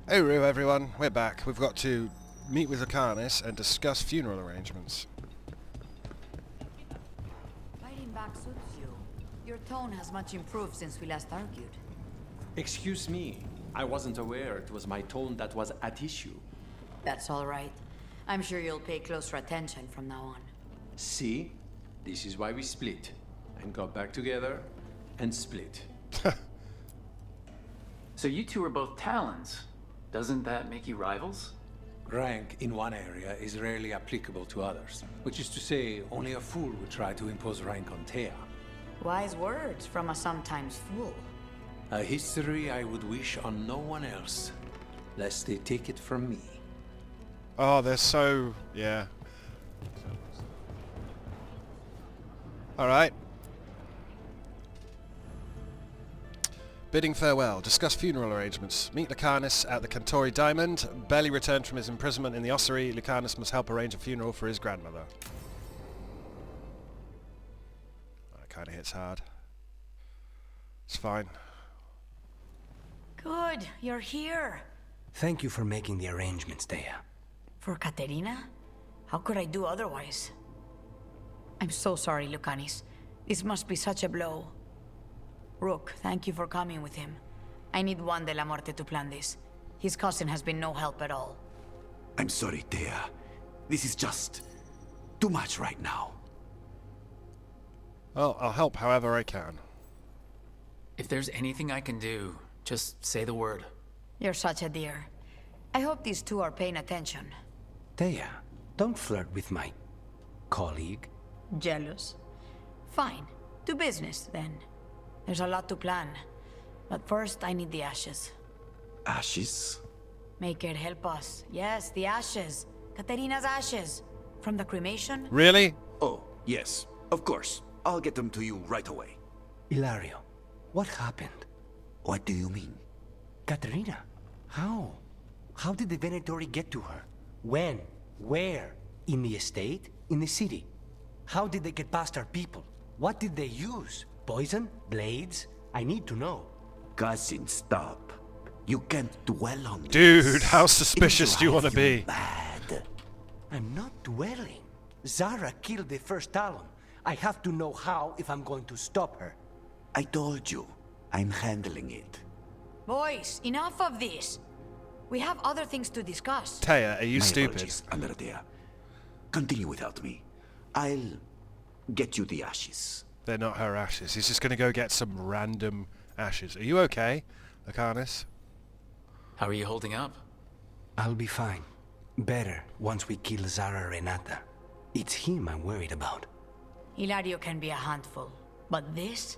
Hey Roo everyone, we're back. We've got to meet with Lucanus and discuss funeral arrangements. Fighting back suits you. Your tone has much improved since we last argued. Excuse me, I wasn't aware it was my tone that was at issue. That's all right. I'm sure you'll pay closer attention from now on. See? This is why we split. And got back together, and split. So you two are both Talons. Doesn't that make you rivals? Rank in one area is rarely applicable to others, which is to say, only a fool would try to impose rank on Thea. Wise words from a sometimes fool. A history I would wish on no one else, lest they take it from me. Oh, they're so... yeah. Alright. Bidding farewell. Discuss funeral arrangements. Meet Lucanus at the Cantori Diamond. Barely returned from his imprisonment in the ossuary, Lucanus must help arrange a funeral for his grandmother. That kind of hits hard. It's fine. Good, you're here. Thank you for making the arrangements, Thea. For Katerina? How could I do otherwise? I'm so sorry, Lucanus. This must be such a blow. Rook, thank you for coming with him. I need Juan de la Muerte to plan this. His cousin has been no help at all. I'm sorry, Thea. This is just too much right now. Well, I'll help however I can. If there's anything I can do, just say the word. You're such a dear. I hope these two are paying attention. Thea, don't flirt with my colleague. Jealous? Fine. To business, then. There's a lot to plan. But first, I need the ashes. Ashes? Make it help us. Yes, the ashes. Katerina's ashes. From the cremation? Really? Oh, yes. Of course. I'll get them to you right away. Ilario, what happened? What do you mean? Katerina, how? How did the Venatori get to her? When? Where? In the estate? In the city? How did they get past our people? What did they use? Poison? Blades? I need to know. Cousin, stop. You can't dwell on this. Dude, how suspicious do you want to It'll drive be? you mad. I'm not dwelling. Zara killed the first Talon. I have to know how if I'm going to stop her. I told you. I'm handling it. Boys, enough of this. We have other things to discuss. Taya, are you My stupid? apologies, Andrea. Continue without me. I'll get you the ashes. They're not her ashes. He's just going to go get some random ashes. Are you okay, Lucanus? How are you holding up? I'll be fine. Better once we kill Zara Renata. It's him I'm worried about. Hilario can be a handful. But this?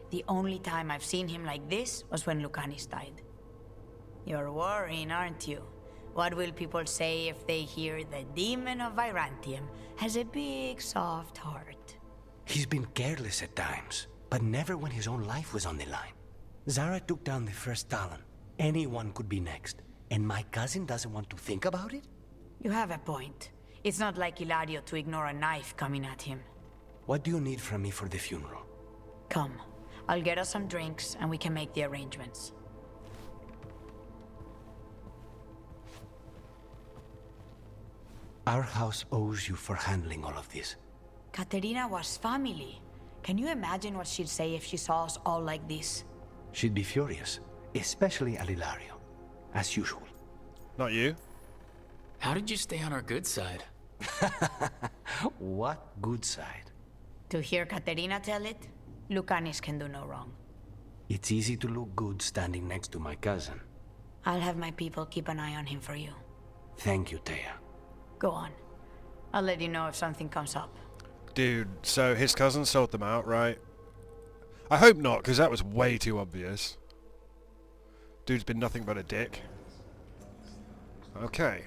The only time I've seen him like this was when Lucanus died. You're worrying, aren't you? What will people say if they hear the demon of Virantium has a big, soft heart? He's been careless at times, but never when his own life was on the line. Zara took down the first Talon. Anyone could be next. And my cousin doesn't want to think about it? You have a point. It's not like Hilario to ignore a knife coming at him. What do you need from me for the funeral? Come. I'll get us some drinks and we can make the arrangements. Our house owes you for handling all of this. Katerina was family. Can you imagine what she'd say if she saw us all like this? She'd be furious, especially at Ilario, as usual. Not you? How did you stay on our good side? What good side? To hear Katerina tell it, Lucanus can do no wrong. It's easy to look good standing next to my cousin. I'll have my people keep an eye on him for you. Thank you, Thea. Go on. I'll let you know if something comes up. Dude, so his cousin sold them out, right? I hope not, because that was way too obvious. Dude's been nothing but a dick. Okay.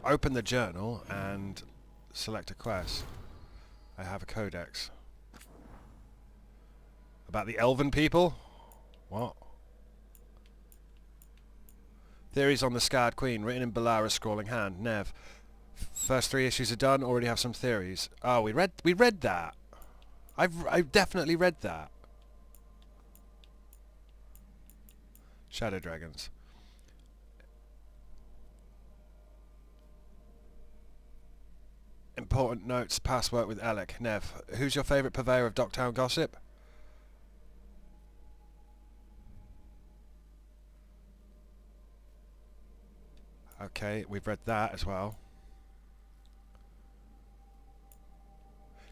Open the journal and select a quest. I have a codex. About the elven people? What? Theories on the Scarred Queen, written in Balara's scrawling hand. Nev. First 3 issues are done, already have some theories. Oh, we read that. I've definitely read that. Shadow dragons. important notes, past work with Alec. Nev, who's your favourite purveyor of Docktown gossip? Okay, we've read that as well.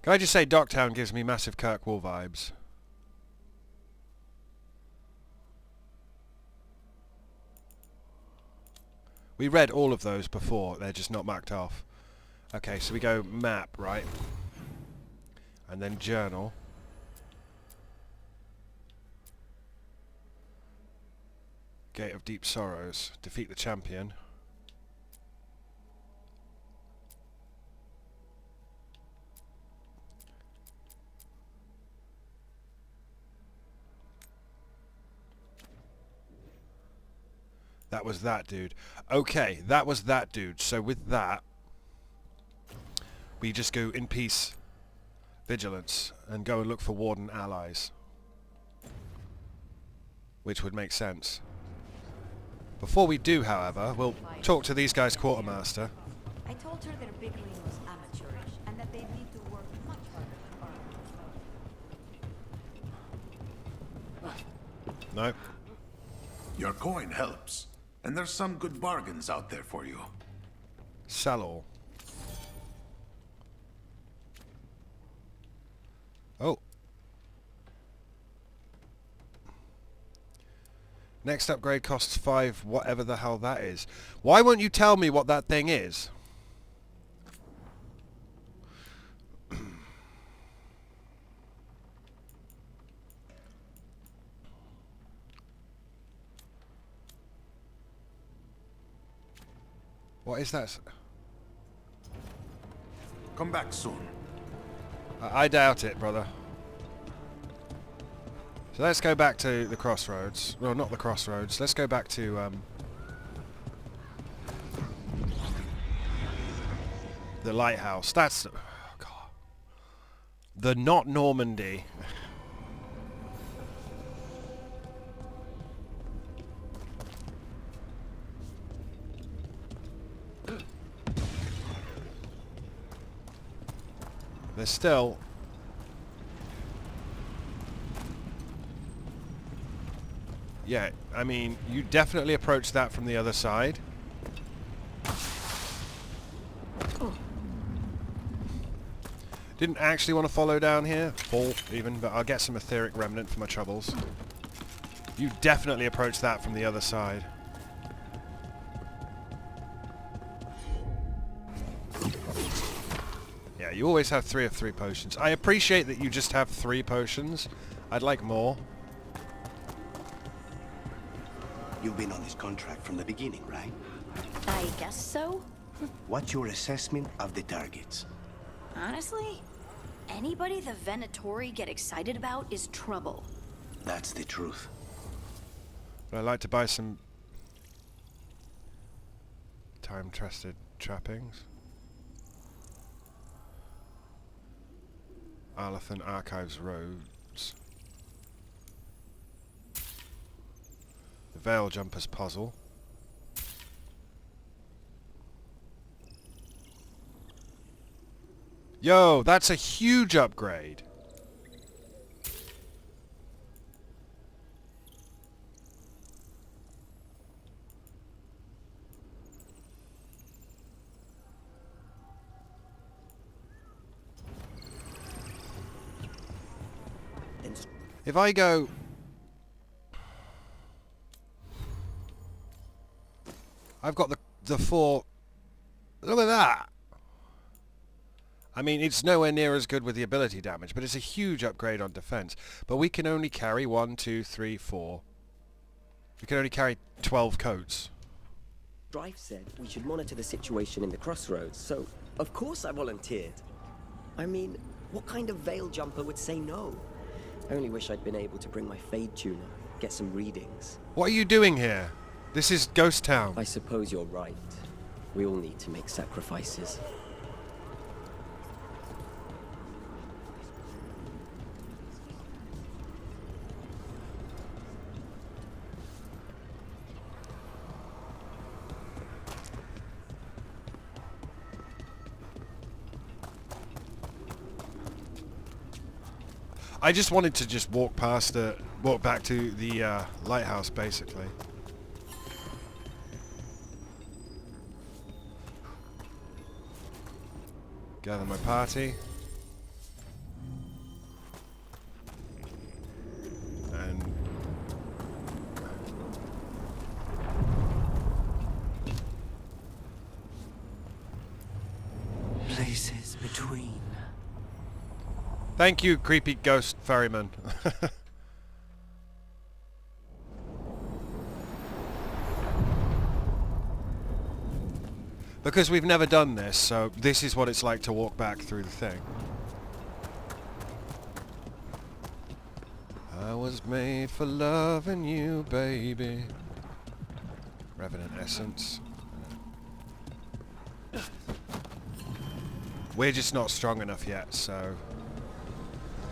Can I just say Docktown gives me massive Kirkwall vibes. We read all of those before, they're just not marked off. Okay, so we go map, right? And then journal. Gate of Deep Sorrows. Defeat the champion. That was that dude. Okay, that was that dude. So with that, we just go in peace, vigilance, and go and look for warden allies. Which would make sense. Before we do, however, we'll talk to these guys' quartermaster. I told her their bickering was amateurish and that they need to work much harder than No. Your coin helps. And there's some good bargains out there for you. Sell all. Oh. Next upgrade costs 5, whatever the hell that is. Why won't you tell me what that thing is? What is that? Come back soon. I doubt it, brother. So let's go back to the crossroads. Well, not the crossroads. Let's go back to the lighthouse. That's... Oh, God. The not Normandy. There's still... Yeah, I mean, you definitely approach that from the other side. Didn't actually want to follow down here, fall even, but I'll get some etheric remnant for my troubles. You definitely approach that from the other side. Yeah, you always have 3 of 3 potions. I appreciate that you just have 3 potions. I'd like more. You've been on this contract from the beginning, right? I guess so. What's your assessment of the targets? Honestly, anybody the Venatori get excited about is trouble. That's the truth. But I'd like to buy some time-tested trappings. Arlathan Archives Roads. The Veil Jumper's Puzzle. Yo, that's a huge upgrade. If I go... I've got the 4... Look at that! I mean, it's nowhere near as good with the ability damage, but it's a huge upgrade on defense. But we can only carry 1, 2, 3, 4. We can only carry 12 coats. Drive said we should monitor the situation in the crossroads, so of course I volunteered. I mean, what kind of veil jumper would say no? I only wish I'd been able to bring my Fade tuner, get some readings. What are you doing here? This is Ghost Town. I suppose you're right. We all need to make sacrifices. I just wanted to just walk back to the lighthouse, basically. Gather my party. And places between. Thank you, creepy ghost ferryman. Because we've never done this, so this is what it's like to walk back through the thing. I was made for loving you, baby. Revenant essence. We're just not strong enough yet, so...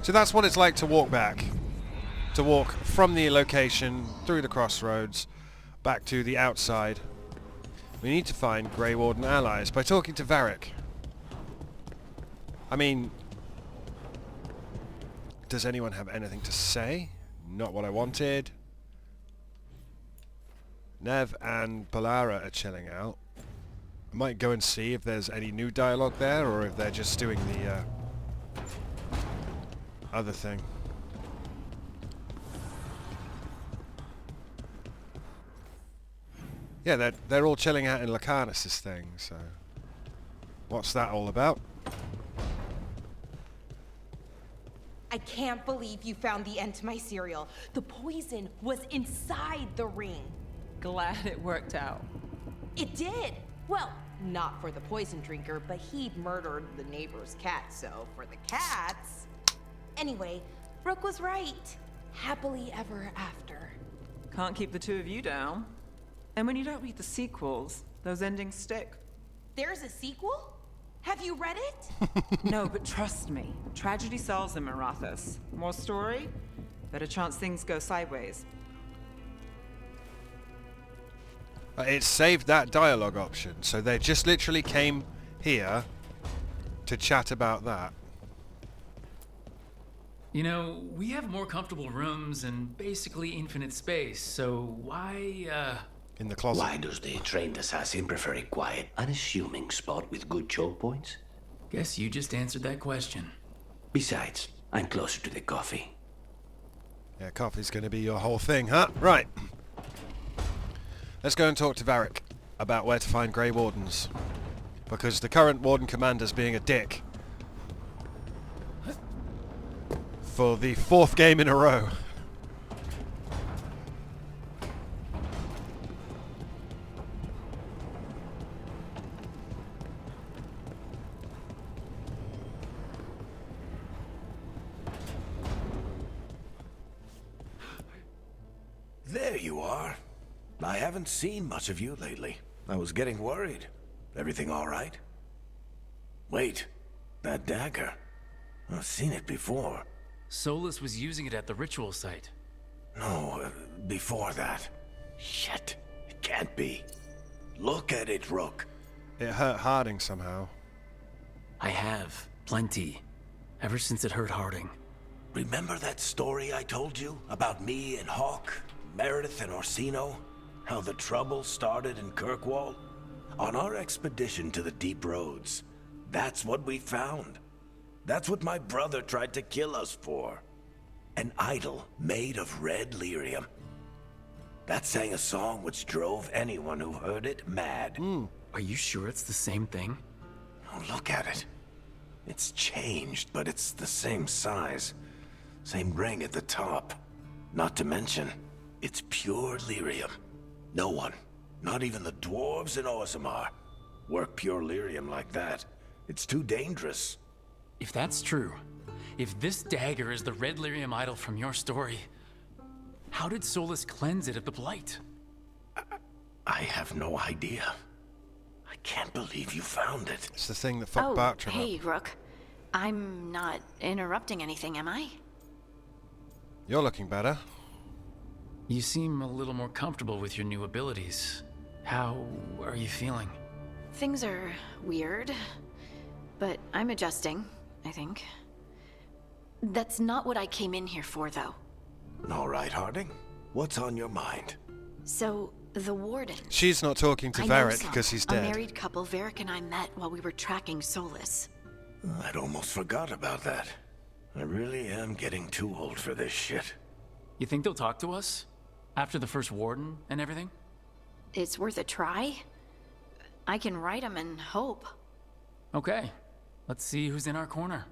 So that's what it's like to walk back. To walk from the location, through the crossroads, back to the outside. We need to find Grey Warden allies by talking to Varric. I mean... Does anyone have anything to say? Not what I wanted. Nev and Balara are chilling out. I might go and see if there's any new dialogue there, or if they're just doing the other thing. Yeah, they're all chilling out in Lacanus' thing, so... What's that all about? I can't believe you found the end to my cereal. The poison was inside the ring. Glad it worked out. It did! Well, not for the poison drinker, but he'd murdered the neighbor's cat, so for the cats... Anyway, Rook was right. Happily ever after. Can't keep the two of you down. And when you don't read the sequels, those endings stick. There's a sequel? Have you read it? No, but trust me. Tragedy solves in Marathas. More story? Better chance things go sideways. It saved that dialogue option, so they just literally came here to chat about that. You know, we have more comfortable rooms and basically infinite space, so why, In the closet. Why does the trained assassin prefer a quiet, unassuming spot with good choke points? Guess you just answered that question. Besides, I'm closer to the coffee. Yeah, coffee's going to be your whole thing, huh? Right. Let's go and talk to Varric about where to find Grey Wardens. Because the current Warden Commander's being a dick. For the 4th game in a row. There you are. I haven't seen much of you lately. I was getting worried. Everything all right? Wait, that dagger. I've seen it before. Solas was using it at the ritual site. No, before that. Shit, it can't be. Look at it, Rook. It hurt Harding somehow. I have. Plenty. Ever since it hurt Harding. Remember that story I told you about me and Hawk, Meredith and Orsino? How the trouble started in Kirkwall? On our expedition to the Deep Roads, that's what we found. That's what my brother tried to kill us for. An idol made of red lyrium. That sang a song which drove anyone who heard it mad. Are you sure it's the same thing? Oh, look at it. It's changed, but it's the same size. Same ring at the top. Not to mention, it's pure lyrium. No one, not even the dwarves in Orzammar, work pure lyrium like that. It's too dangerous. If that's true, if this dagger is the red lyrium idol from your story, how did Solas cleanse it of the blight? I have no idea. I can't believe you found it. It's the thing that fucked Bartram up. Hey, Rook. I'm not interrupting anything, am I? You're looking better. You seem a little more comfortable with your new abilities. How are you feeling? Things are weird, but I'm adjusting, I think. That's not what I came in here for, though. All right, Harding. What's on your mind? So, the warden... She's not talking to I know Varric some. because he's A dead. married couple Varric and I met while we were tracking Solas. I'd almost forgot about that. I really am getting too old for this shit. You think they'll talk to us? After the first warden and everything? It's worth a try. I can write them and hope. Okay. Let's see who's in our corner.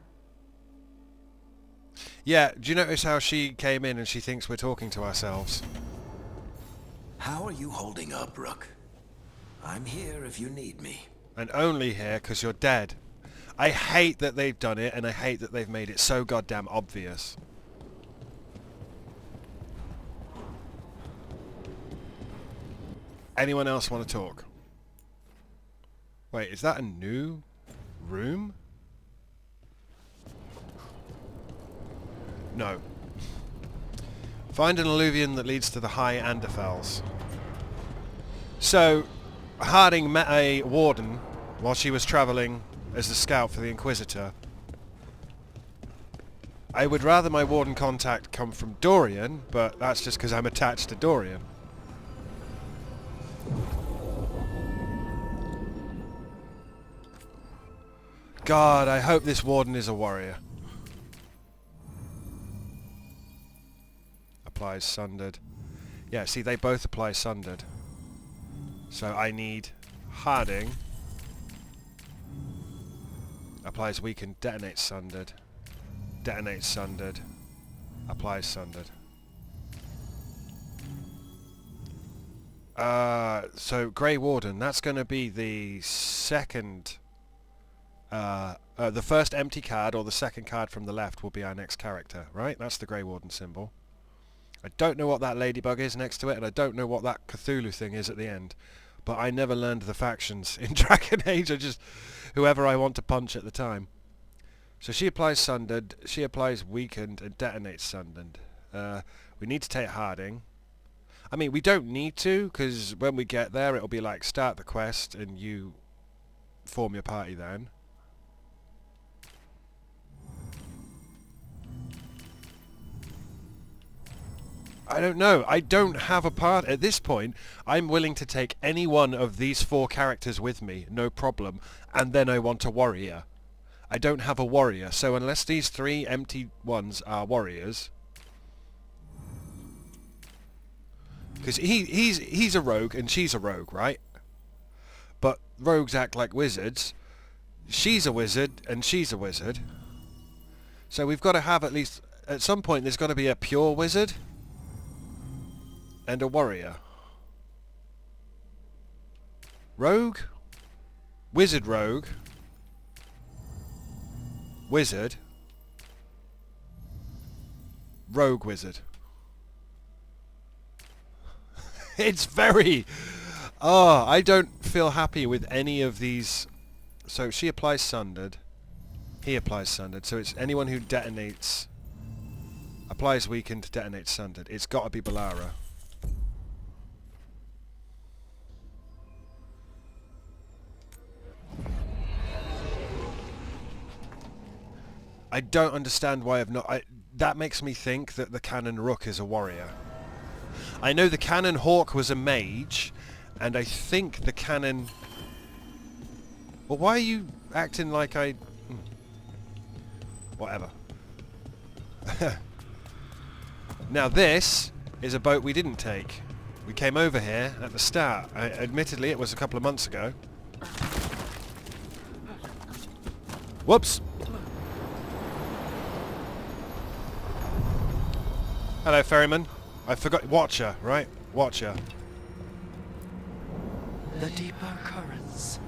Yeah, do you notice how she came in and she thinks we're talking to ourselves? How are you holding up, Rook? I'm here if you need me. And only here because you're dead. I hate that they've done it, and I hate that they've made it so goddamn obvious. Anyone else want to talk? Wait, is that a new room? No. Find an Eluvian that leads to the High Anderfels. So, Harding met a warden while she was travelling as the scout for the Inquisitor. I would rather my warden contact come from Dorian, but that's just because I'm attached to Dorian. God, I hope this warden is a warrior. Applies sundered. Yeah, see, they both apply sundered. So I need Harding. Applies weakened, detonates sundered. Detonates sundered. Applies sundered. So Grey Warden, that's going to be the second... the first empty card or the second card from the left will be our next character, right? That's the Grey Warden symbol. I don't know what that ladybug is next to it, and I don't know what that Cthulhu thing is at the end. But I never learned the factions in Dragon Age. I just... whoever I want to punch at the time. So she applies sundered, she applies weakened, and detonates sundered. We need to take Harding. I mean, we don't need to, because when we get there, it'll be like, start the quest, and you form your party then. I don't know. I don't have a part at this point. I'm willing to take any one of these four characters with me, no problem, and then I want a warrior. I don't have a warrior, so unless these three empty ones are warriors... Because he's a rogue and she's a rogue, right? But rogues act like wizards. She's a wizard and she's a wizard. So we've got to have at least... At some point there's got to be a pure wizard and a warrior. Rogue? Wizard rogue? Wizard? Rogue wizard. It's very... Oh, I don't feel happy with any of these. So she applies sundered. He applies sundered. So it's anyone who detonates... Applies weakened, detonates sundered. It's got to be Balara. I don't understand why I've not... that makes me think that the Canon Rook is a warrior. I know the Canon Hawk was a mage, and I think the Canon... Well, why are you acting like I... Whatever. Now this is a boat we didn't take. We came over here at the start. Admittedly, it was a couple of months ago. Whoops! Hello, ferryman. I forgot... Watcher, right? Watcher. The deeper currents.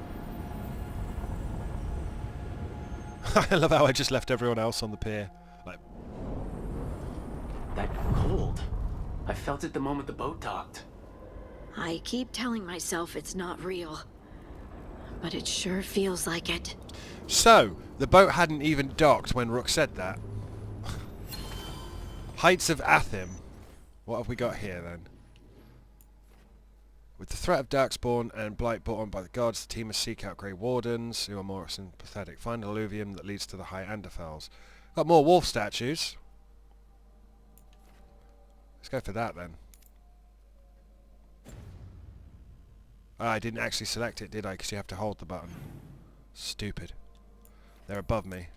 I love how I just left everyone else on the pier. Like... That cold. I felt it the moment the boat docked. I keep telling myself it's not real, but it sure feels like it. So, the boat hadn't even docked when Rook said that. Heights of Athim. What have we got here then? With the threat of Darkspawn and Blight brought on by the gods, the team must seek out Grey Wardens, who are more sympathetic. Find an Eluvian that leads to the High Anderfels. Got more wolf statues. Let's go for that then. I didn't actually select it, did I? Because you have to hold the button. Stupid. They're above me.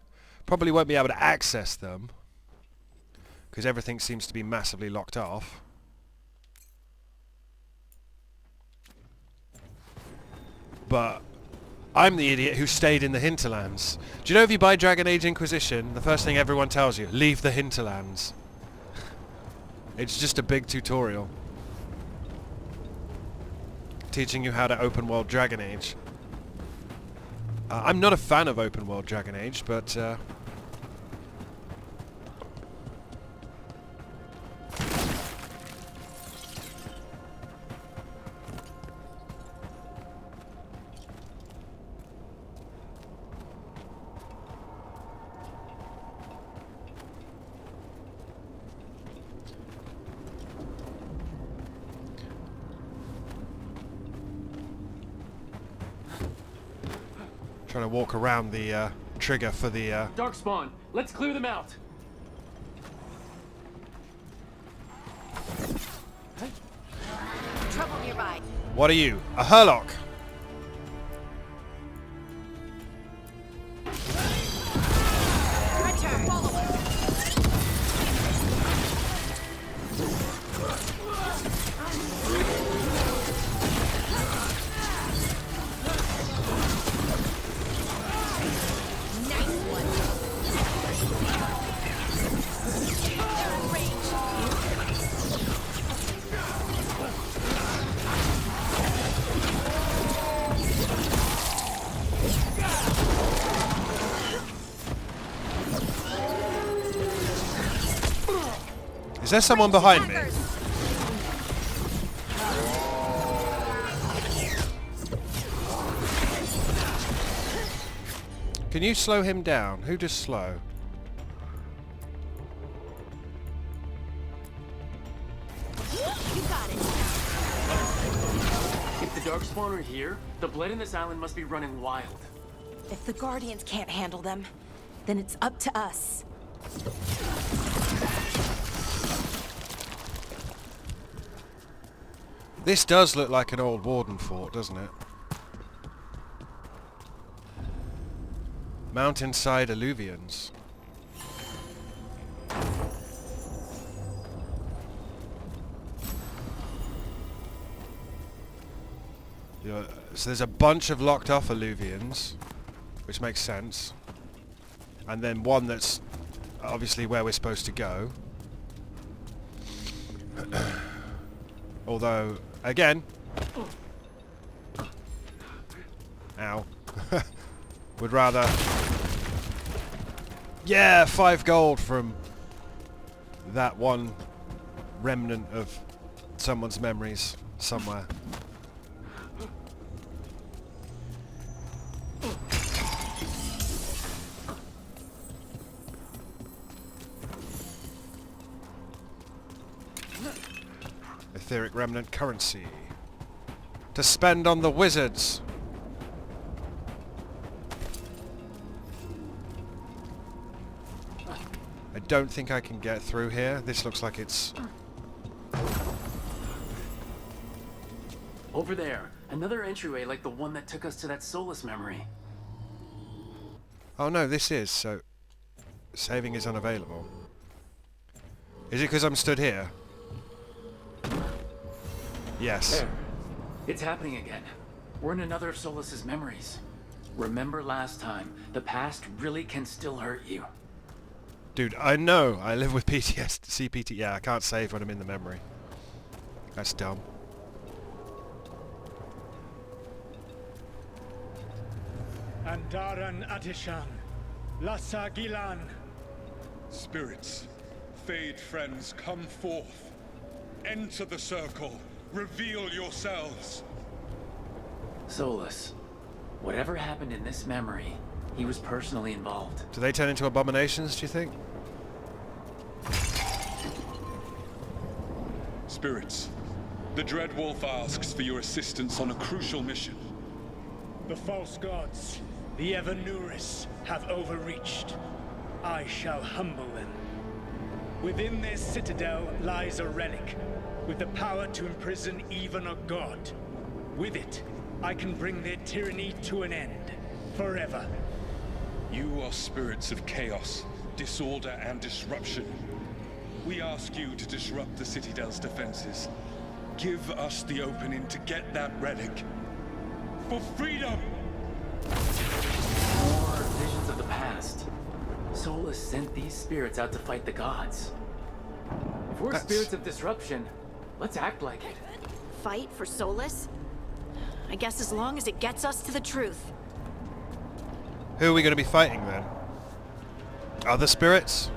Probably won't be able to access them, because everything seems to be massively locked off. But I'm the idiot who stayed in the hinterlands. Do you know if you buy Dragon Age Inquisition, the first thing everyone tells you, leave the hinterlands. It's just a big tutorial. Teaching you how to open world Dragon Age. I'm not a fan of open world Dragon Age, but trying to walk around the trigger for the Darkspawn, let's clear them out. Trouble nearby. What are you? A Hurlock? My turn. Follow it. Is there someone behind me? Can you slow him down? Who does slow? You got it. If the Darkspawn are here, the blood in this island must be running wild. If the Guardians can't handle them, then it's up to us. This does look like an old warden fort, doesn't it? Mountainside Eluvians. Yeah, so there's a bunch of locked off Eluvians, which makes sense. And then one that's obviously where we're supposed to go. Although, again... Ow. Would rather... Yeah, 5 gold from that one remnant of someone's memories somewhere. Etheric remnant currency to spend on the wizards. I don't think I can get through here. This looks like it's... Over there, another entryway like the one that took us to that Solas memory. Oh no, this is, so... Saving is unavailable. Is it because I'm stood here? Yes. There. It's happening again. We're in another of Solas's memories. Remember last time, the really can still hurt you. Dude, I know. I live with PTSD, CPT. Yeah, I can't save when I'm in the memory. That's dumb. Andaran Adishan, Lassa Gilan. Spirits, Fade friends, come forth. Enter the circle. Reveal yourselves. Solas, whatever happened in this memory, he was personally involved. Do they turn into abominations, do you think? Spirits, the Dread Wolf asks for your assistance on a crucial mission. The false gods, the Evanuris, have overreached. I shall humble them. Within this citadel lies a relic, with the power to imprison even a god. With it, I can bring their tyranny to an end, forever. You are spirits of chaos, disorder, and disruption. We ask you to disrupt the Citadel's defenses. Give us the opening to get that relic. For freedom! More visions of the past. Solas sent these spirits out to fight the gods. If we're spirits of disruption, let's act like it. Fight for Solas? I guess as long as it gets us to the truth. Who are we going to be fighting then? Other spirits?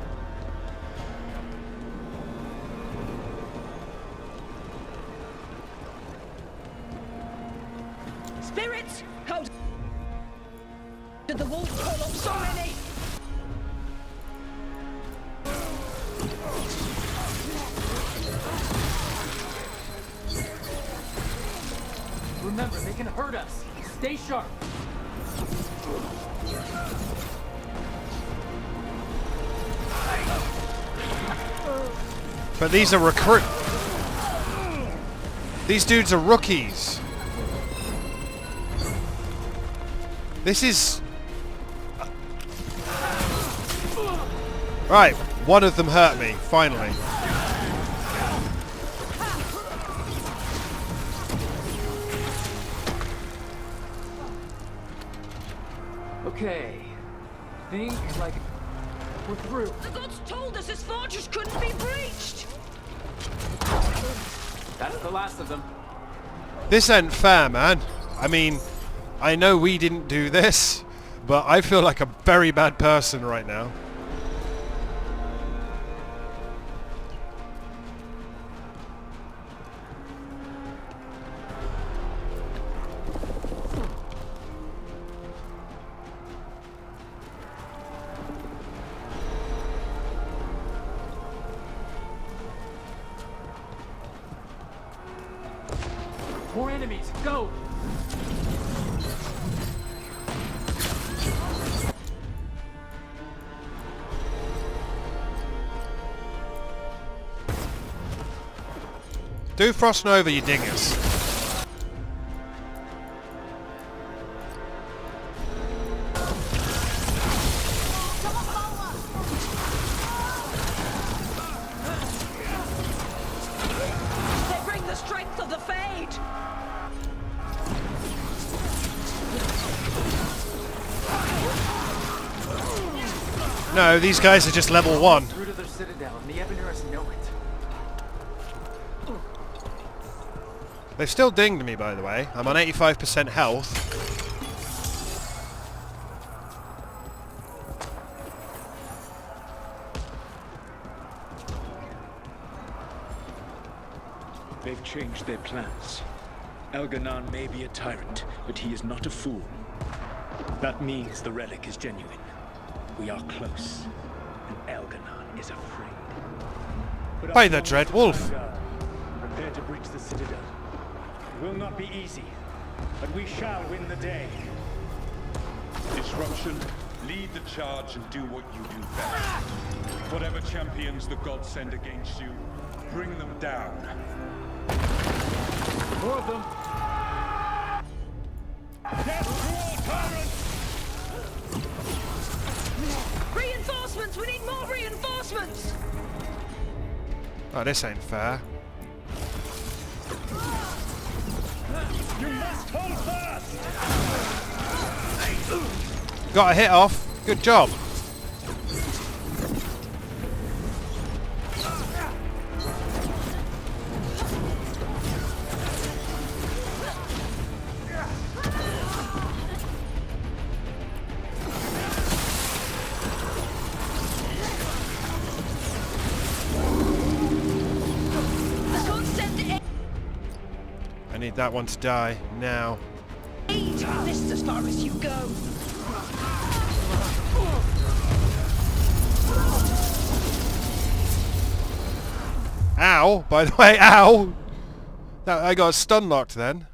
Spirits! How did the wolf call up so many? Remember, they can hurt us. Stay sharp. But these are These dudes are rookies. This is... Right, one of them hurt me, finally. Okay. Think like we're through. The gods told us this fortress couldn't be breached! That's the last of them. This ain't fair, man. I mean, I know we didn't do this, but I feel like a very bad person right now. More enemies, go! Do Frost Nova, you dingers. They bring the strength of the Fade! No, these guys are just level 1. Through to their citadel, and the Evaners know it. They've still dinged me, by the way. I'm on 85% health. They've changed their plans. Elganon may be a tyrant, but he is not a fool. That means the relic is genuine. We are close, and Elganon is afraid. Put By up the one Dread more Wolf. guard. Prepare to breach the citadel. It will not be easy, but we shall win the day. Disruption, lead the charge and do what you do best. Whatever champions the gods send against you, bring them down. More of them! Death to all tyrants! Reinforcements! We need more reinforcements! Oh, this ain't fair. You must hold fast! Got a hit off. Good job. I need that one to die now. This is as far as you go. Ow! By the way, ow! That, I got a stun locked then.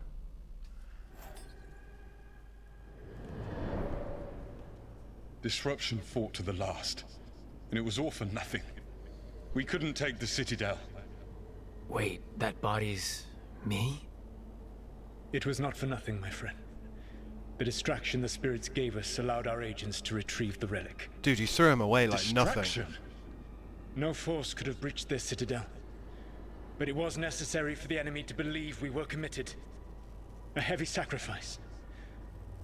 Disruption fought to the last, and it was all for nothing. We couldn't take the Citadel. Wait, that body's... me? It was not for nothing, my friend. The distraction the spirits gave us allowed our agents to retrieve the relic. Dude, you threw him away like nothing. No force could have breached their citadel. But it was necessary for the enemy to believe we were committed. A heavy sacrifice.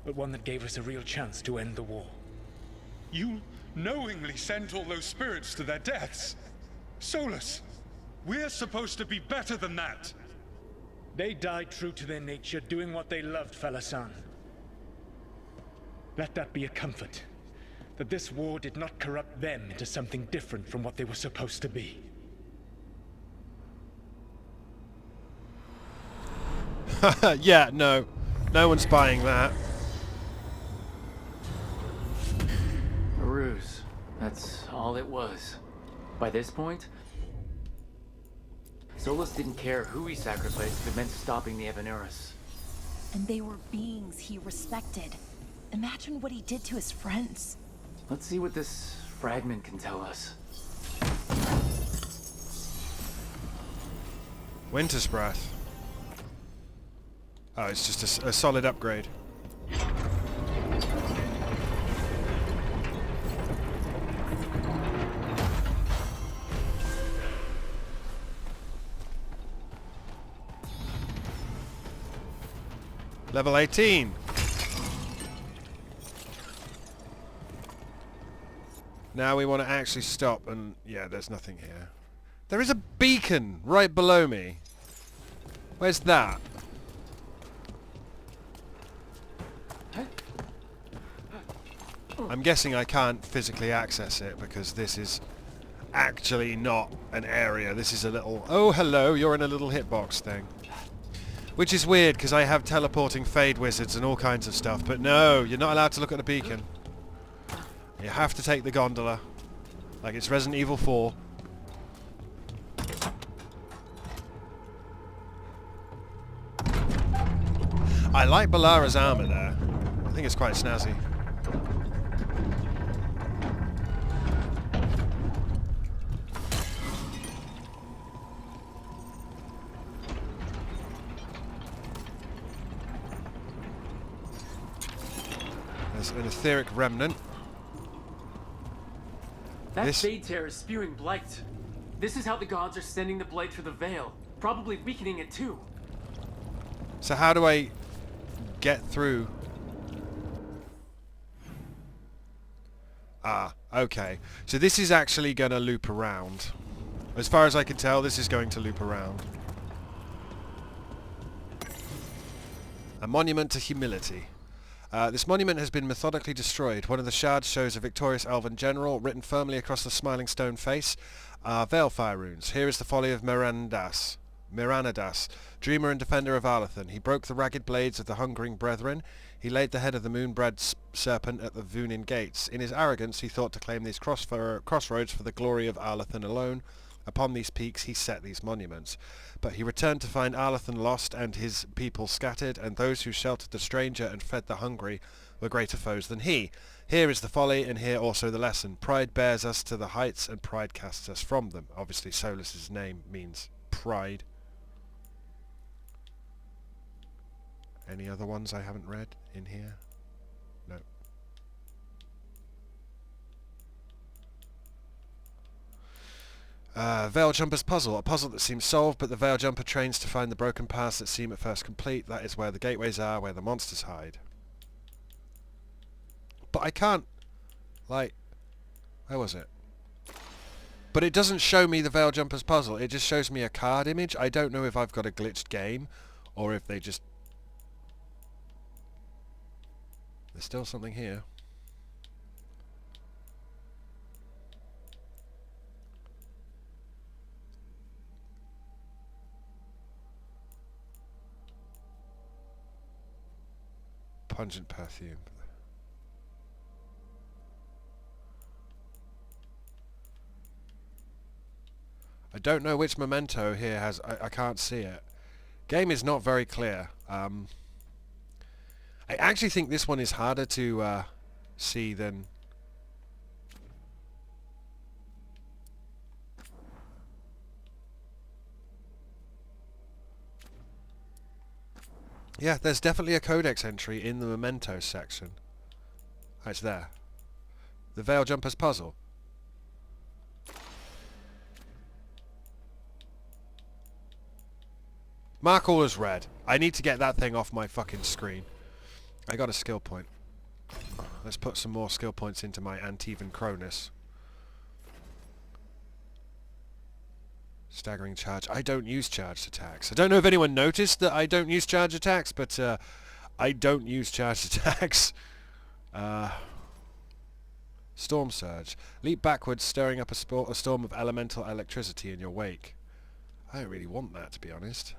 But one that gave us a real chance to end the war. You knowingly sent all those spirits to their deaths. Solas, we're supposed to be better than that. They died true to their nature, doing what they loved, Falasan. Let that be a comfort. That this war did not corrupt them into something different from what they were supposed to be. Yeah, no. No one's buying that. A ruse. That's all it was. By this point, Solas didn't care who he sacrificed if it meant stopping the Evaneris. And they were beings he respected. Imagine what he did to his friends. Let's see what this fragment can tell us. Winter's Breath. Oh, it's just a solid upgrade. Level 18. Now we want to actually stop and... yeah, there's nothing here. There is a beacon right below me. Where's that? I'm guessing I can't physically access it because this is actually not an area. This is a little... oh, hello, you're in a little hitbox thing. Which is weird because I have teleporting fade wizards and all kinds of stuff, but no, you're not allowed to look at the beacon. You have to take the gondola, like it's Resident Evil 4. I like Balara's armor there. I think it's quite snazzy. There's an etheric remnant. That Fade Tear is spewing blight. This is how the gods are sending the blight through the veil, probably weakening it too. So how do I get through? Ah, okay. So this is actually going to loop around. As far as I can tell, this is going to loop around. A monument to humility. This monument has been methodically destroyed. One of the shards shows a victorious elven general, written firmly across the smiling stone face are Veilfire runes. Here is the folly of Myranidas, dreamer and defender of Arlathan. He broke the ragged blades of the hungering brethren. He laid the head of the moon-bred serpent at the Vunin gates. In his arrogance he thought to claim these crossroads for the glory of Arlathan alone. Upon these peaks he set these monuments. But he returned to find Arlathan lost and his people scattered, and those who sheltered the stranger and fed the hungry were greater foes than he. Here is the folly, and here also the lesson. Pride bears us to the heights, and pride casts us from them. Obviously Solas's name means pride. Any other ones I haven't read in here? No. Veil Jumper's puzzle. A puzzle that seems solved, but the Veil Jumper trains to find the broken paths that seem at first complete. That is where the gateways are, where the monsters hide. But I can't... like... where was it? But it doesn't show me the Veil Jumper's puzzle. It just shows me a card image. I don't know if I've got a glitched game, or if they just... there's still something here. Pungent perfume. I don't know which memento here has... I can't see it. Game is not very clear. I actually think this one is harder to see than Yeah, there's definitely a codex entry in the mementos section. Oh, it's there. The Veil Jumper's puzzle. Mark all as red. I need to get that thing off my fucking screen. I got a skill point. Let's put some more skill points into my Antivan Cronus. Staggering charge. I don't use charged attacks. I don't know if anyone noticed that I don't use charged attacks, but I don't use charged attacks. Storm Surge. Leap backwards, stirring up a storm of elemental electricity in your wake. I don't really want that, to be honest.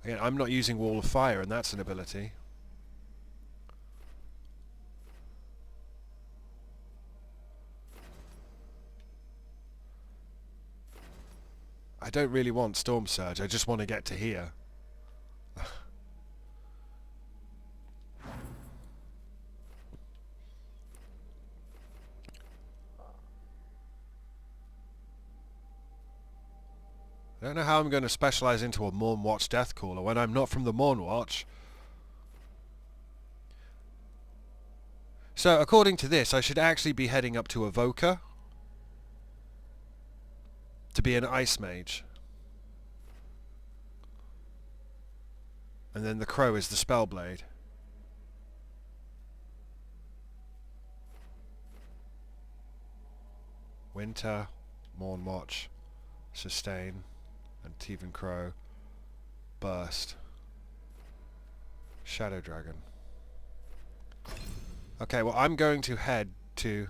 Again, I'm not using Wall of Fire, and that's an ability. I don't really want Storm Surge, I just want to get to here. I don't know how I'm going to specialise into a Mornwatch Deathcaller when I'm not from the Mornwatch. So, according to this, I should actually be heading up to Evoker to be an Ice Mage. And then the Crow is the Spellblade. Winter, Mornwatch, Sustain, and Teven Crow, Burst, Shadow Dragon. Okay, well I'm going to head to...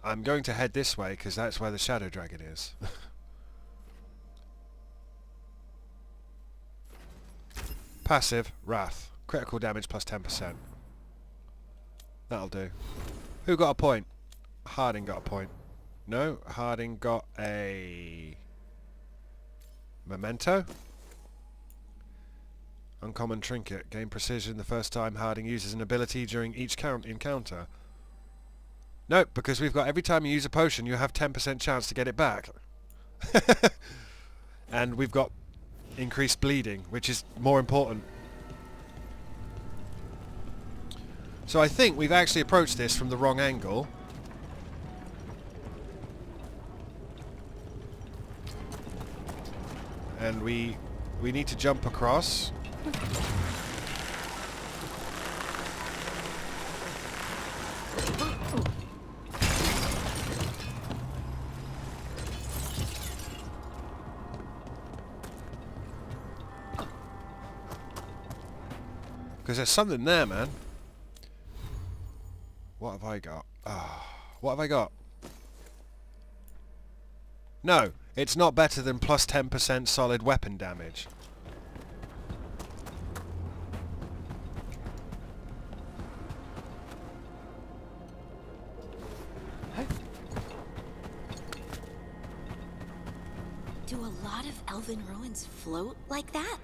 I'm going to head this way because that's where the Shadow Dragon is. Passive, Wrath. Critical damage plus 10%. That'll do. Who got a point? Harding got a point. No, Harding got a... Memento? Uncommon Trinket. Gain precision the first time Harding uses an ability during each encounter. Nope, because we've got every time you use a potion you have 10% chance to get it back. And we've got increased bleeding, which is more important. So I think we've actually approached this from the wrong angle. And we need to jump across. Because there's something there, man. What have I got? What have I got? No, it's not better than plus 10% solid weapon damage. Do a lot of elven ruins float like that?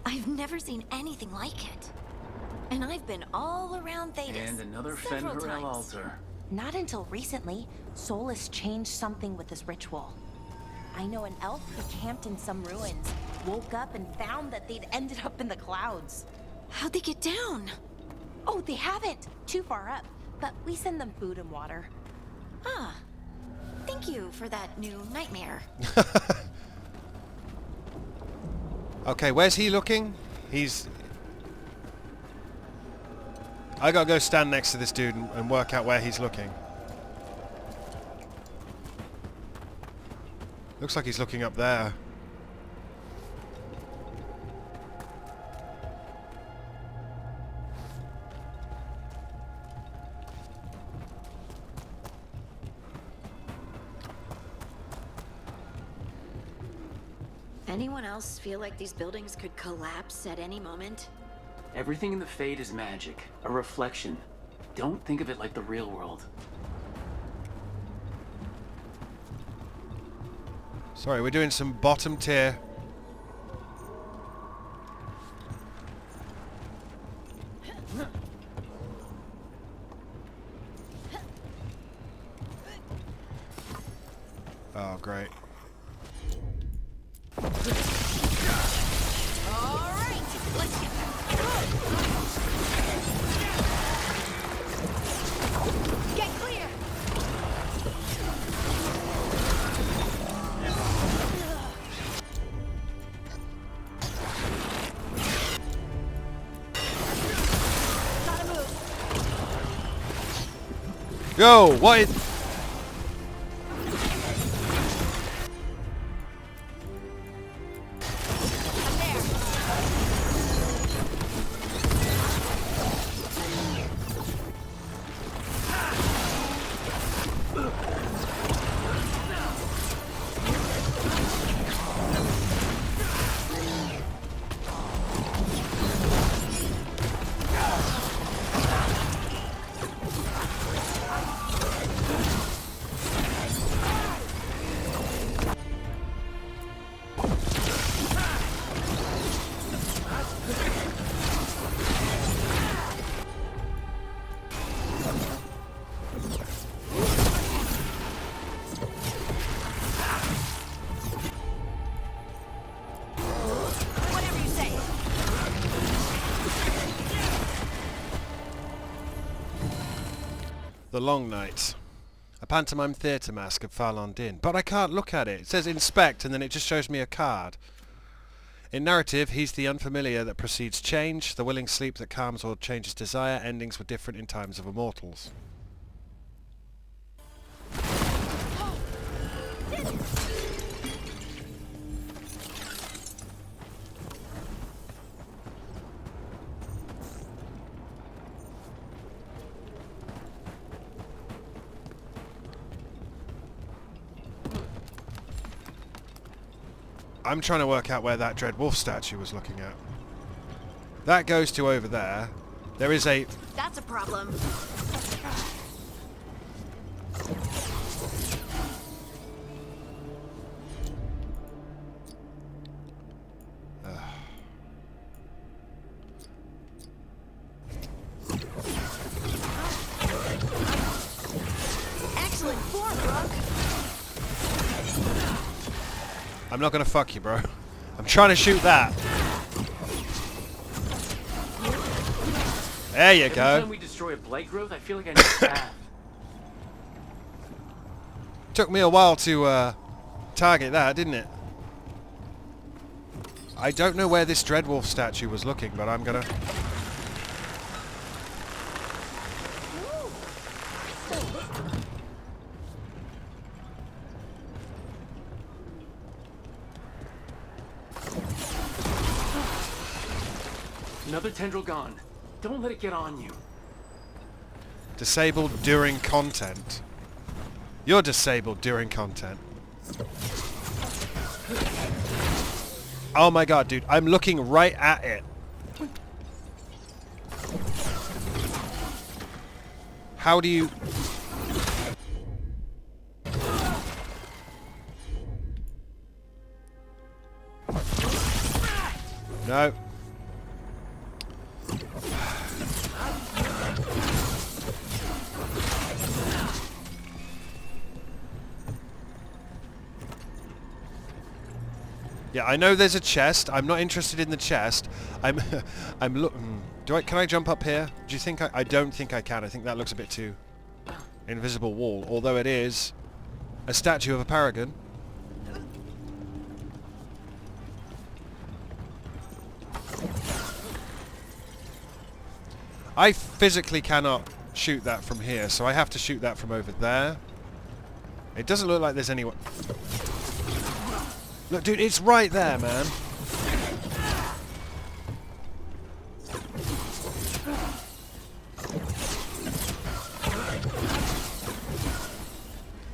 I've never seen anything like it. And I've been all around Thedas. And another several Fen'Harel times. altar. Not until recently, Solas changed something with this ritual. I know an elf who camped in some ruins, woke up and found that they'd ended up in the clouds. How'd they get down? Oh, they haven't. Too far up. But we send them food and water. Ah. Thank you for that new nightmare. Okay, where's he looking? He's... I gotta go stand next to this dude and work out where he's looking. Looks like he's looking up there. Anyone else feel like these buildings could collapse at any moment? Everything in the Fade is magic, a reflection. Don't think of it like the real world. Sorry, we're doing some bottom tier. Oh, great. Alright, let's get Get clear! Gotta move. Yo, what is... Whatever you say. The Long Night. A pantomime theatre mask of Falon Din. But I can't look at it. It says inspect and then it just shows me a card. In narrative, he's the unfamiliar that precedes change, the willing sleep that calms or changes desire. Endings were different in times of immortals. I'm trying to work out where that Dread Wolf statue was looking at. That goes to over there. There is a... That's a problem. Excellent form, Rook. I'm not gonna fuck you, bro. I'm trying to shoot that. There you Every go. time we destroy a blight growth, I feel like I need a bath. Took me a while to target that, didn't it? I don't know where this Dreadwolf statue was looking, but I'm gonna... Another tendril gone. Don't let it get on you. Disabled during content. You're disabled during content. Oh my god, dude. I'm looking right at it. How do you... No. Yeah, I know there's a chest. I'm not interested in the chest. I'm looking. Can I jump up here? Do you think I don't think I can. I think that looks a bit too invisible wall. Although it is a statue of a paragon. I physically cannot shoot that from here, so I have to shoot that from over there. It doesn't look like there's anyone... Look, dude, it's right there, man.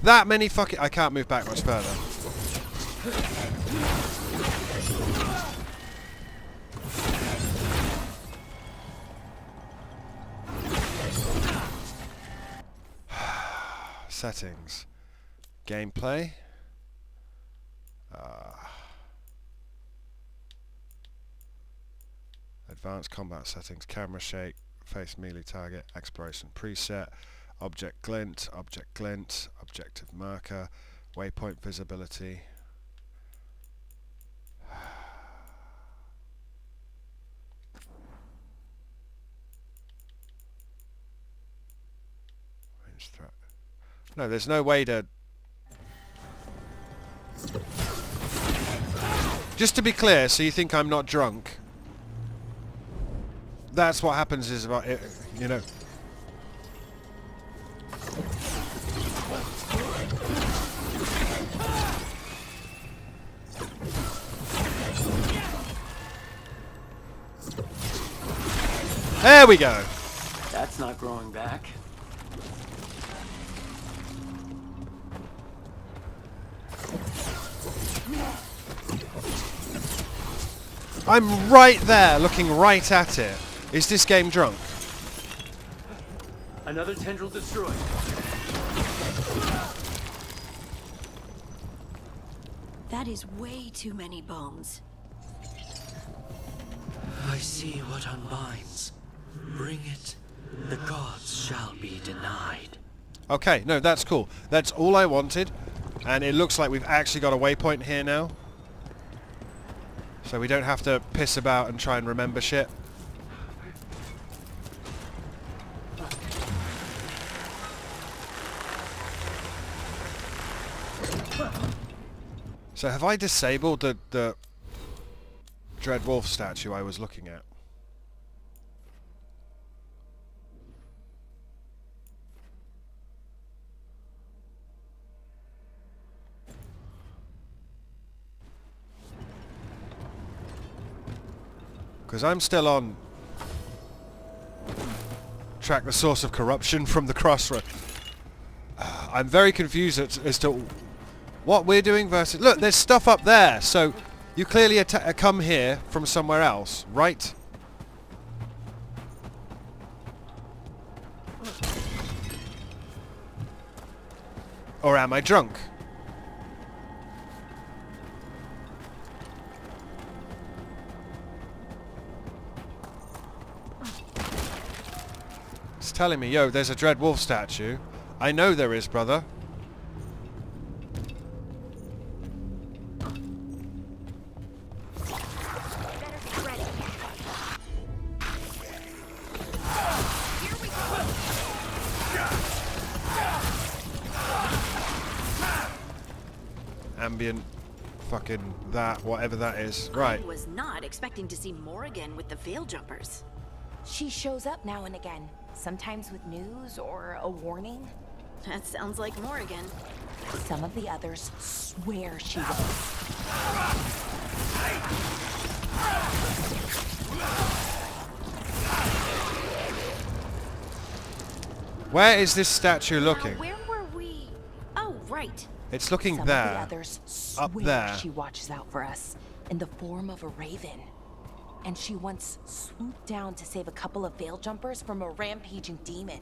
That many fucking... I can't move back much further. Settings. Gameplay. Advanced combat settings. Camera shake. Face melee target. Exploration preset. Object glint. Objective marker. Waypoint visibility. No, there's no way to... Just to be clear, so you think I'm not drunk. That's what happens is about it, you know. There we go. That's not growing back. I'm right there, looking right at it. Is this game drunk? Another tendril destroyed. That is way too many bones. I see what unbinds. Bring it. The gods shall be denied. Okay, no, that's cool. That's all I wanted. And it looks like we've actually got a waypoint here now. So we don't have to piss about and try and remember shit. So have I disabled the Dread Wolf statue I was looking at? Because I'm still on track the source of corruption from the crossroad. I'm very confused as to what we're doing versus... Look, there's stuff up there, so you clearly come here from somewhere else, right? Or am I drunk? It's telling me, yo, there's a Dread Wolf statue. I know there is, brother. Ambient fucking that, whatever that is. Right. I was not expecting to see Morrigan with the Veil Jumpers. She shows up now and again, sometimes with news or a warning. That sounds like Morrigan. Some of the others swear she was. Where is this statue looking? Where were we? Oh, right. It's looking Some there. Of the others swear up there. She watches out for us in the form of a raven. And she once swooped down to save a couple of Veil Jumpers from a rampaging demon.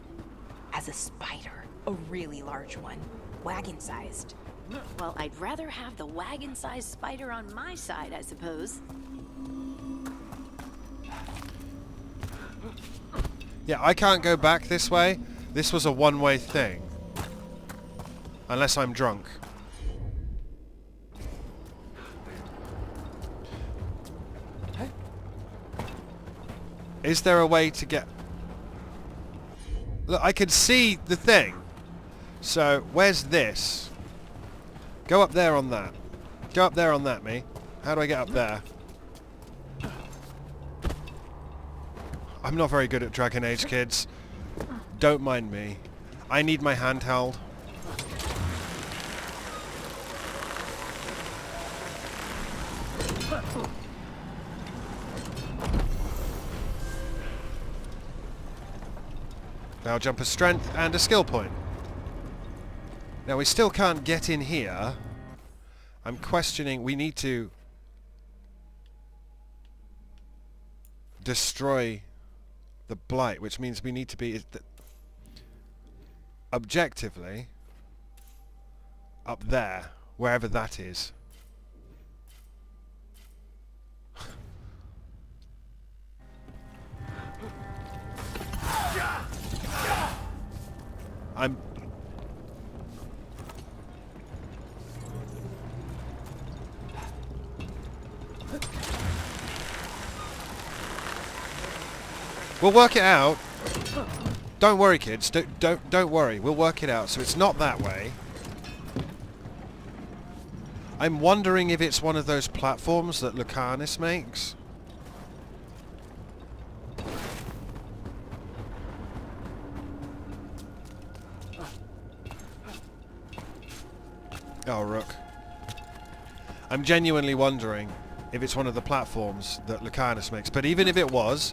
As a spider, a really large one, wagon-sized. Well, I'd rather have the wagon-sized spider on my side, I suppose. Yeah, I can't go back this way. This was a one-way thing. Unless I'm drunk. Is there a way to get... Look, I can see the thing. So, where's this? Go up there on that. Go up there on that, me. How do I get up there? I'm not very good at Dragon Age, kids. Don't mind me. I need my handheld. Now jump a strength and a skill point. Now we still can't get in here. I'm questioning, we need to destroy the blight, which means we need to be objectively up there, wherever that is. We'll work it out. Don't worry, kids. Don't worry. We'll work it out. So it's not that way. I'm wondering if it's one of those platforms that Lucanus makes. Oh, Rook. I'm genuinely wondering if it's one of the platforms that Lucanus makes. But even if it was,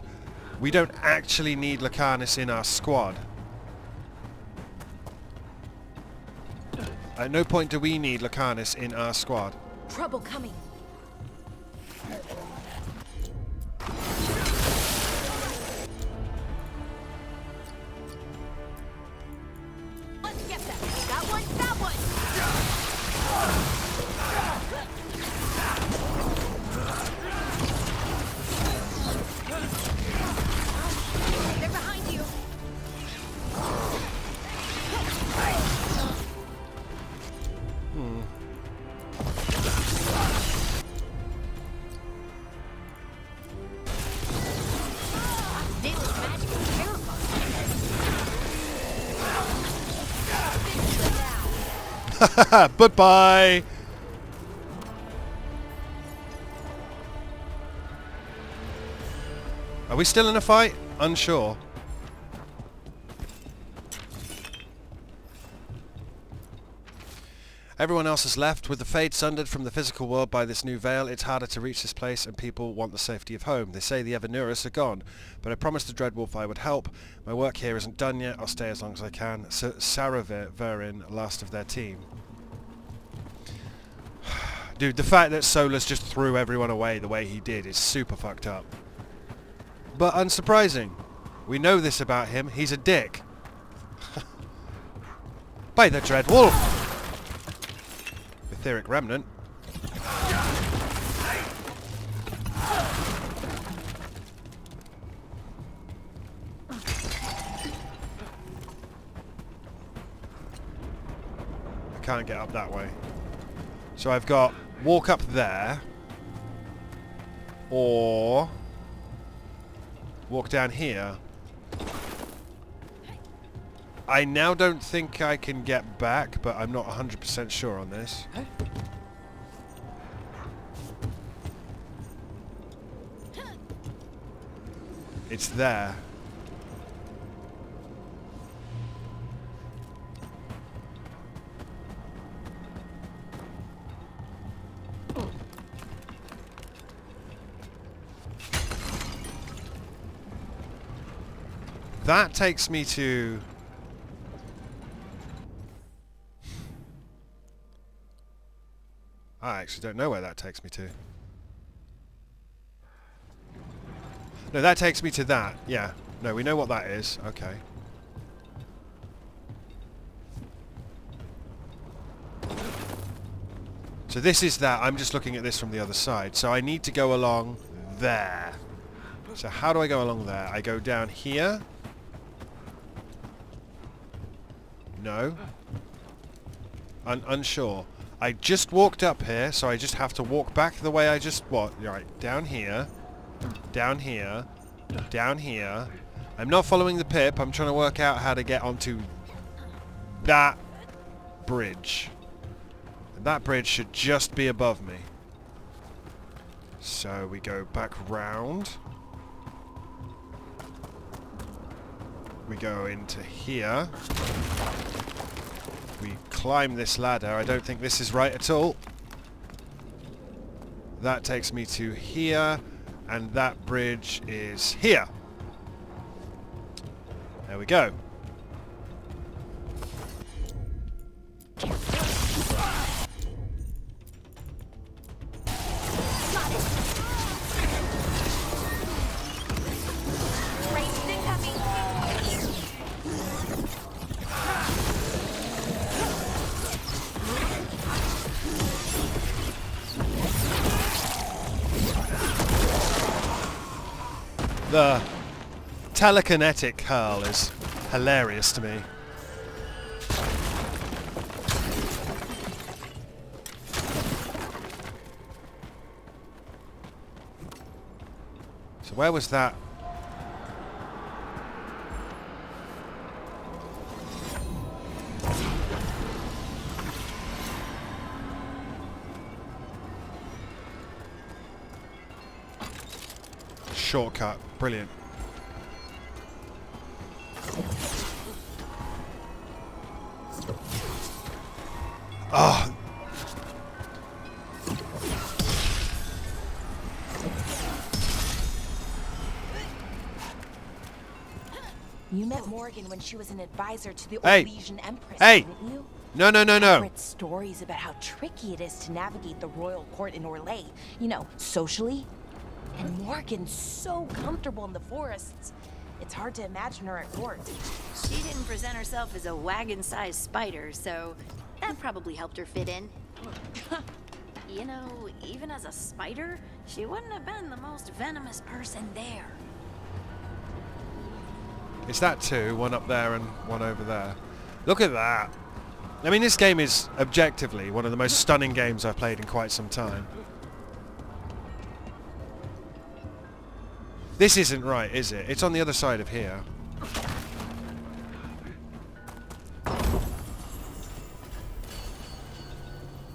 we don't actually need Lucanus in our squad. At no point do we need Lucanus in our squad. Trouble coming. Let's get that. That one, that one. They're behind you. Bye-bye! Are we still in a fight? Unsure. Everyone else has left. With the fade sundered from the physical world by this new veil, it's harder to reach this place and people want the safety of home. They say the Evanuris are gone, but I promised the Dreadwolf I would help. My work here isn't done yet. I'll stay as long as I can. Verin, last of their team. Dude, the fact that Solas just threw everyone away the way he did is super fucked up. But unsurprising. We know this about him. He's a dick. By the Dreadwolf! Etheric Remnant. I can't get up that way. So I've got walk up there, or walk down here. I now don't think I can get back, but I'm not 100% sure on this. It's there. That takes me to... I actually don't know where that takes me to. No, that takes me to that. Yeah. No, we know what that is. Okay. So this is that. I'm just looking at this from the other side. So I need to go along there. So how do I go along there? I go down here. No. Unsure. I just walked up here, so I just have to walk back the way I just... Right, down here. Down here. Down here. I'm not following the pip. I'm trying to work out how to get onto that bridge. And that bridge should just be above me. So we go back round. We go into here. We climb this ladder. I don't think this is right at all. That takes me to here, and that bridge is here. There we go. The telekinetic hurl is hilarious to me. So where was that? shortcut. Brilliant. Ah. You met Morgan when she was an advisor to the Hey. Eluvian Empress, Hey. didn't you? No, no, no, I've no. read stories about how tricky it is to navigate the royal court in Orlais, you know, socially. And Morgan's so comfortable in the forests. It's hard to imagine her at court. She didn't present herself as a wagon-sized spider, so that probably helped her fit in. You know, even as a spider, she wouldn't have been the most venomous person there. It's that two, one up there and one over there. Look at that. I mean, this game is objectively one of the most stunning games I've played in quite some time. This isn't right, is it? It's on the other side of here.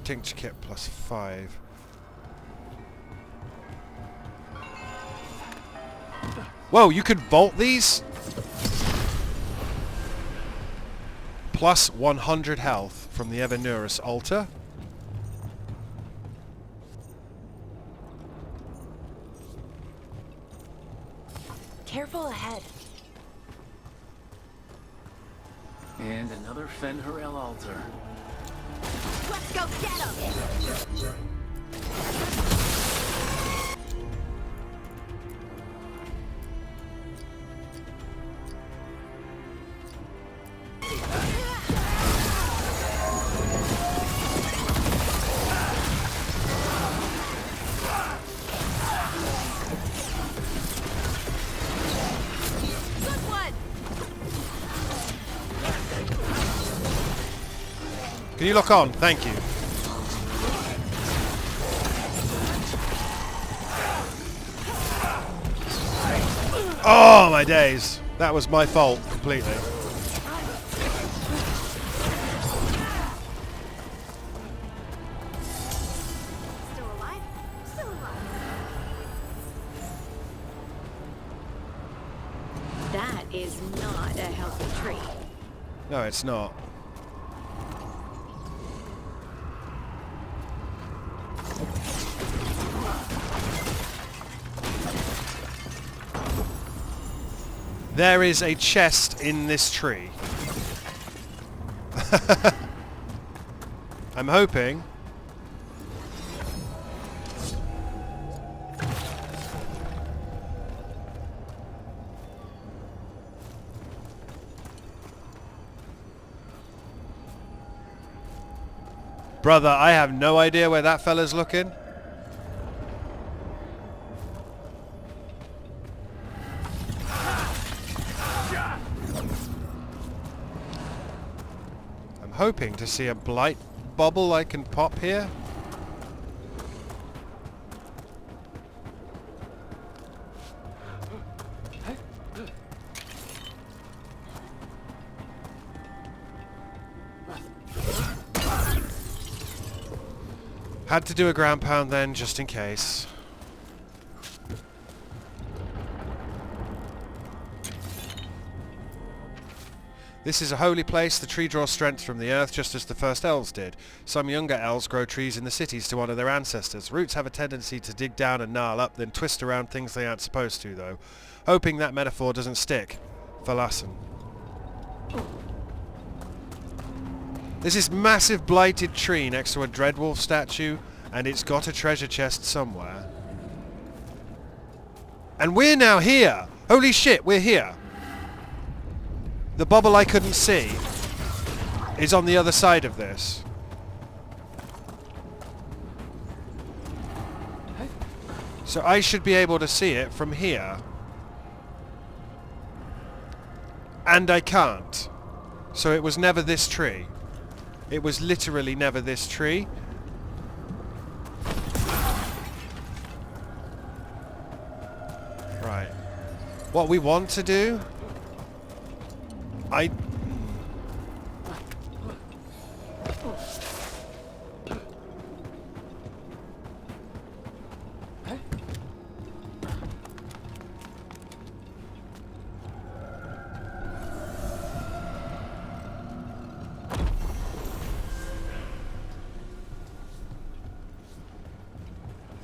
Tincture kit +5. Whoa, you could vault these? Plus 100 health from the Evanurus altar. Careful ahead. And another Fen'Harel altar. Let's go get him! Good one! Can you lock on? Thank you. Oh my days. That was my fault completely. Still alive? Still alive. That is not a healthy tree. No, it's not. There is a chest in this tree. I'm hoping. Brother, I have no idea where that fella's looking. I'm hoping to see a blight bubble I can pop here. Had to do a ground pound then, just in case. This is a holy place. The tree draws strength from the earth, just as the first elves did. Some younger elves grow trees in the cities to honour their ancestors. Roots have a tendency to dig down and gnarl up, then twist around things they aren't supposed to, though. Hoping that metaphor doesn't stick. Verlassen. There's this massive blighted tree next to a Dreadwolf statue, and it's got a treasure chest somewhere. And we're now here! Holy shit, we're here! The bubble I couldn't see is on the other side of this. So I should be able to see it from here. And I can't. So it was never this tree. It was literally never this tree. Right. What we want to do...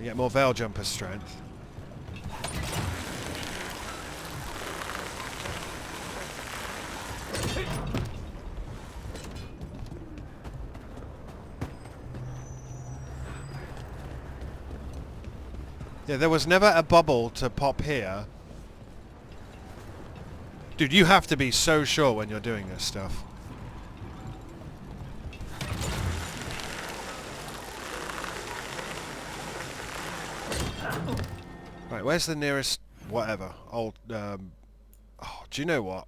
You get more Veil Jumper strength. Yeah, there was never a bubble to pop here. Dude, you have to be so sure when you're doing this stuff. Right, where's the nearest whatever? Old, oh, do you know what?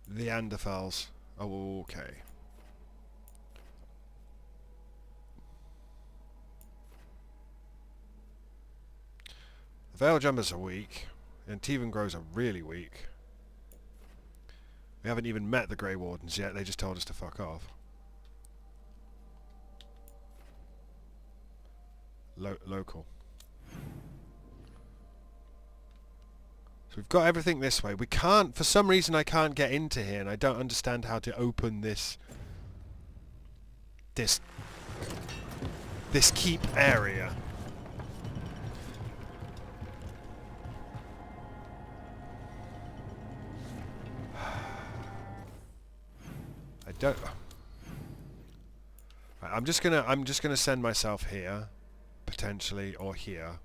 The Neanderthals. Oh, okay. The Veil Jumpers are weak, and Teven Grows are really weak. We haven't even met the Grey Wardens yet, they just told us to fuck off. Local. So we've got everything this way. We can't, for some reason I can't get into here, and I don't understand how to open this keep area. I don't. Right, I'm just gonna send myself here, potentially, or here.